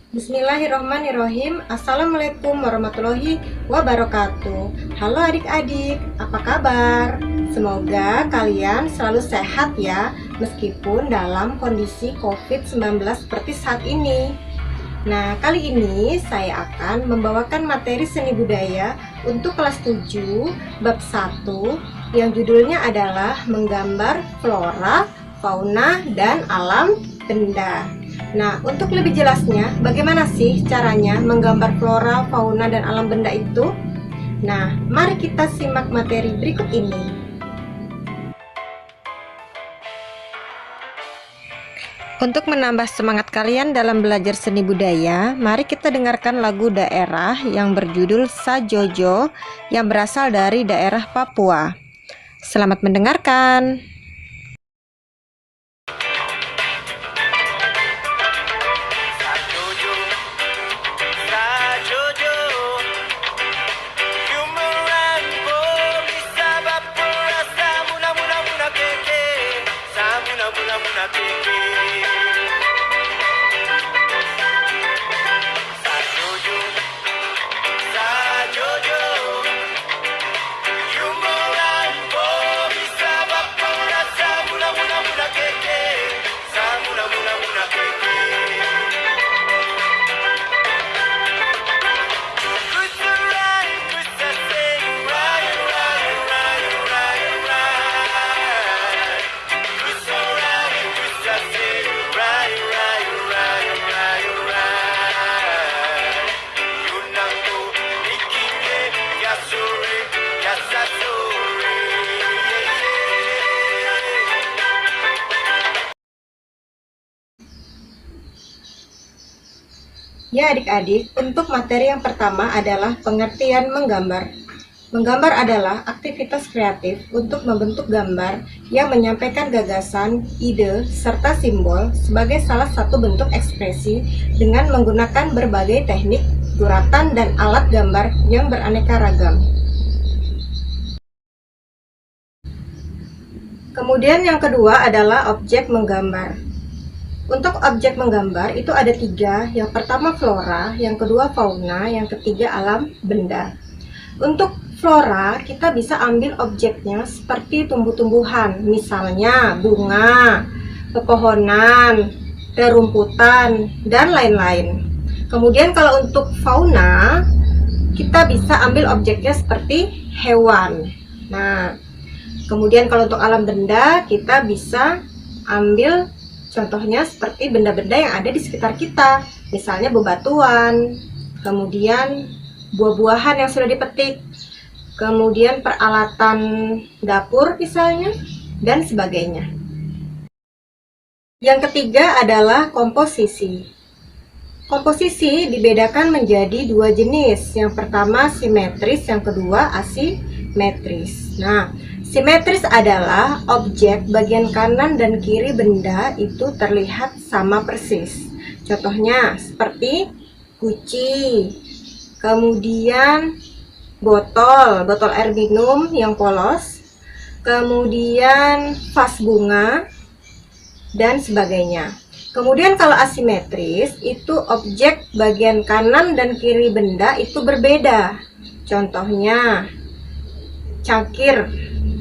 Bismillahirrohmanirrohim. Assalamualaikum warahmatullahi wabarakatuh. Halo adik-adik, apa kabar? Semoga kalian selalu sehat ya, meskipun dalam kondisi COVID-19 seperti saat ini. Nah, kali ini saya akan membawakan materi seni budaya untuk kelas 7, bab 1, yang judulnya adalah menggambar flora, fauna, dan alam benda. Nah, untuk lebih jelasnya, bagaimana sih caranya menggambar flora, fauna, dan alam benda itu? Nah, mari kita simak materi berikut ini. Untuk menambah semangat kalian dalam belajar seni budaya, mari kita dengarkan lagu daerah yang berjudul Sajojo yang berasal dari daerah Papua. Selamat mendengarkan. Ya adik-adik, untuk materi yang pertama adalah pengertian menggambar. Menggambar adalah aktivitas kreatif untuk membentuk gambar yang menyampaikan gagasan, ide, serta simbol sebagai salah satu bentuk ekspresi dengan menggunakan berbagai teknik, guratan, dan alat gambar yang beraneka ragam. Kemudian yang kedua adalah objek menggambar. Untuk objek menggambar itu ada 3, yang pertama flora, yang kedua fauna, yang ketiga alam benda. Untuk flora kita bisa ambil objeknya seperti tumbuh-tumbuhan, misalnya bunga, pepohonan, rerumputan, dan lain-lain. Kemudian kalau untuk fauna kita bisa ambil objeknya seperti hewan. Nah, kemudian kalau untuk alam benda kita bisa ambil contohnya seperti benda-benda yang ada di sekitar kita, misalnya bebatuan, kemudian buah-buahan yang sudah dipetik, kemudian peralatan dapur misalnya, dan sebagainya. Yang ketiga adalah komposisi. Komposisi dibedakan menjadi 2 jenis, yang pertama simetris, yang kedua asimetris. Nah, simetris adalah objek bagian kanan dan kiri benda itu terlihat sama persis. Contohnya seperti guci, kemudian botol air minum yang polos, kemudian vas bunga, dan sebagainya. Kemudian kalau asimetris itu objek bagian kanan dan kiri benda itu berbeda. Contohnya cangkir.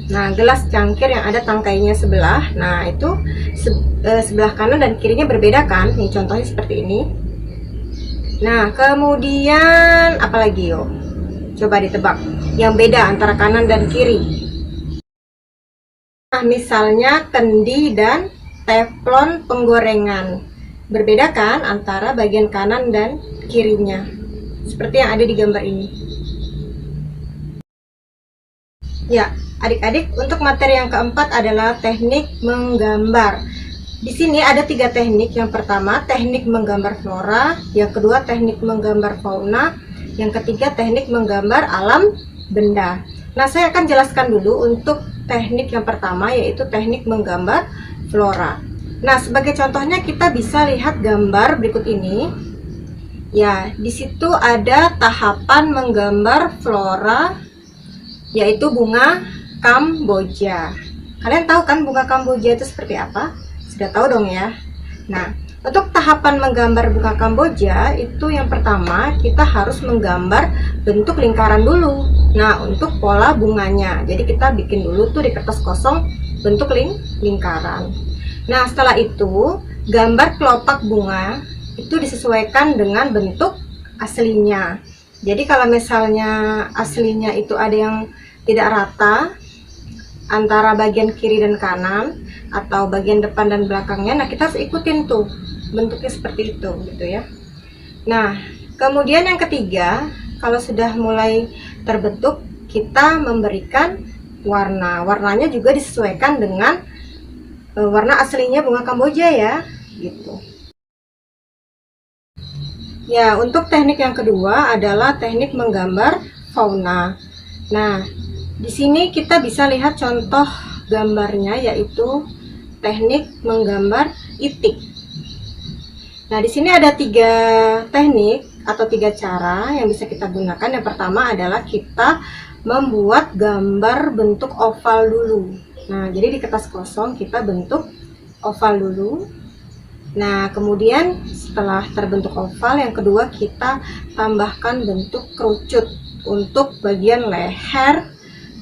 Nah, gelas cangkir yang ada tangkainya sebelah, nah itu sebelah kanan dan kirinya berbeda kan? Nih contohnya seperti ini. Nah, kemudian apalagi yuk? Coba ditebak yang beda antara kanan dan kiri. Nah, misalnya kendi dan teflon penggorengan. Berbeda kan antara bagian kanan dan kirinya? Seperti yang ada di gambar ini. Ya, adik-adik, untuk materi yang keempat adalah teknik menggambar. Di sini ada 3 teknik. Yang pertama, teknik menggambar flora, yang kedua, teknik menggambar fauna, yang ketiga, teknik menggambar alam benda. Nah, saya akan jelaskan dulu untuk teknik yang pertama, yaitu teknik menggambar flora. Nah, sebagai contohnya kita bisa lihat gambar berikut ini. Ya, di situ ada tahapan menggambar flora, yaitu bunga kamboja. Kalian tahu kan bunga kamboja itu seperti apa? Sudah tahu dong ya. Nah, Untuk tahapan menggambar bunga Kamboja itu yang pertama kita harus menggambar bentuk lingkaran dulu. Nah, untuk pola bunganya, jadi kita bikin dulu tuh di kertas kosong bentuk lingkaran. Nah, setelah itu gambar kelopak bunga itu disesuaikan dengan bentuk aslinya. Jadi kalau misalnya aslinya itu ada yang tidak rata antara bagian kiri dan kanan atau bagian depan dan belakangnya, nah kita harus ikutin tuh bentuknya seperti itu gitu ya. Nah, kemudian yang ketiga, kalau sudah mulai terbentuk, kita memberikan warnanya juga disesuaikan dengan warna aslinya bunga Kamboja ya, gitu. Ya, untuk teknik yang kedua adalah teknik menggambar fauna. Nah, di sini kita bisa lihat contoh gambarnya, yaitu teknik menggambar itik. Nah, di sini ada 3 teknik atau 3 cara yang bisa kita gunakan. Yang pertama adalah kita membuat gambar bentuk oval dulu. Nah, jadi di kertas kosong kita bentuk oval dulu. Nah, kemudian setelah terbentuk oval, yang kedua kita tambahkan bentuk kerucut untuk bagian leher,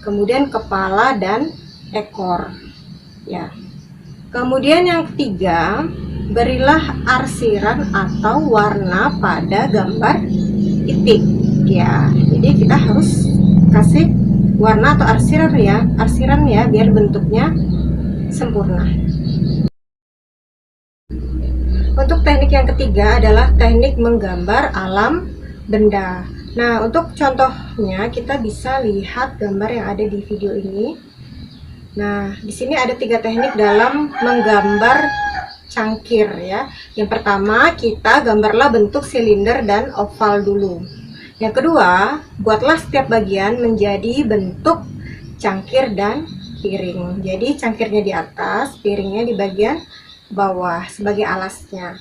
kemudian kepala dan ekor. Ya. Kemudian yang ketiga, berilah arsiran atau warna pada gambar itik. Ya, jadi kita harus kasih warna atau arsiran ya, biar bentuknya sempurna. Untuk teknik yang ketiga adalah teknik menggambar alam benda. Nah, untuk contohnya kita bisa lihat gambar yang ada di video ini. Nah, di sini ada 3 teknik dalam menggambar cangkir ya. Yang pertama, kita gambarlah bentuk silinder dan oval dulu. Yang kedua, buatlah setiap bagian menjadi bentuk cangkir dan piring. Jadi cangkirnya di atas, piringnya di bagian bawah sebagai alasnya.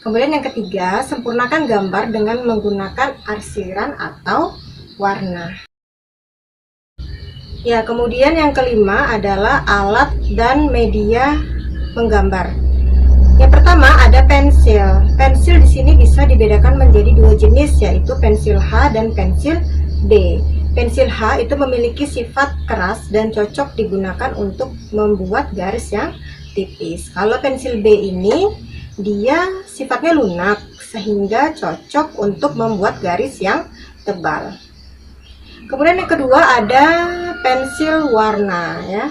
Kemudian yang ketiga, sempurnakan gambar dengan menggunakan arsiran atau warna. Ya, kemudian yang kelima adalah alat dan media menggambar. Yang pertama ada pensil. Pensil di sini bisa dibedakan menjadi 2 jenis, yaitu pensil H dan pensil B. Pensil H itu memiliki sifat keras dan cocok digunakan untuk membuat garis yang tipis. Kalau pensil B ini dia sifatnya lunak sehingga cocok untuk membuat garis yang tebal. Kemudian yang kedua ada pensil warna ya.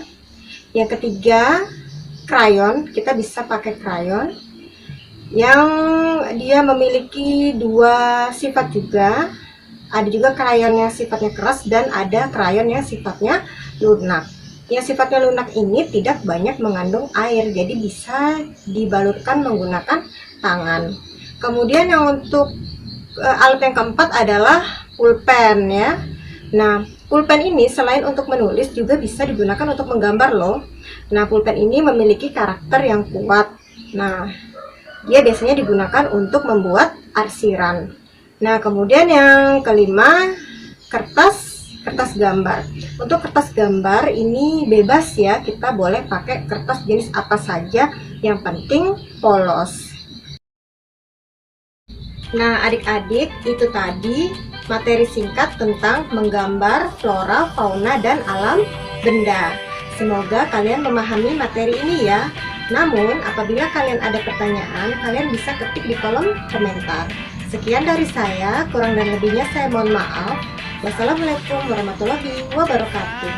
Yang ketiga krayon, kita bisa pakai krayon yang dia memiliki 2 sifat juga. Ada juga krayon yang sifatnya keras dan ada krayon yang sifatnya lunak. Yang sifatnya lunak ini tidak banyak mengandung air, jadi bisa dibalurkan menggunakan tangan. Kemudian yang untuk alat yang keempat adalah pulpen ya. Nah, pulpen ini selain untuk menulis juga bisa digunakan untuk menggambar loh. Nah, pulpen ini memiliki karakter yang kuat. Nah, dia biasanya digunakan untuk membuat arsiran. Nah, kemudian yang kelima, kertas gambar. Untuk kertas gambar ini bebas ya, kita boleh pakai kertas jenis apa saja, yang penting polos. Nah, adik-adik, itu tadi materi singkat tentang menggambar flora, fauna, dan alam benda. Semoga kalian memahami materi ini ya. Namun, apabila kalian ada pertanyaan, kalian bisa ketik di kolom komentar. Sekian dari saya, kurang dan lebihnya saya mohon maaf. Wassalamualaikum warahmatullahi wabarakatuh.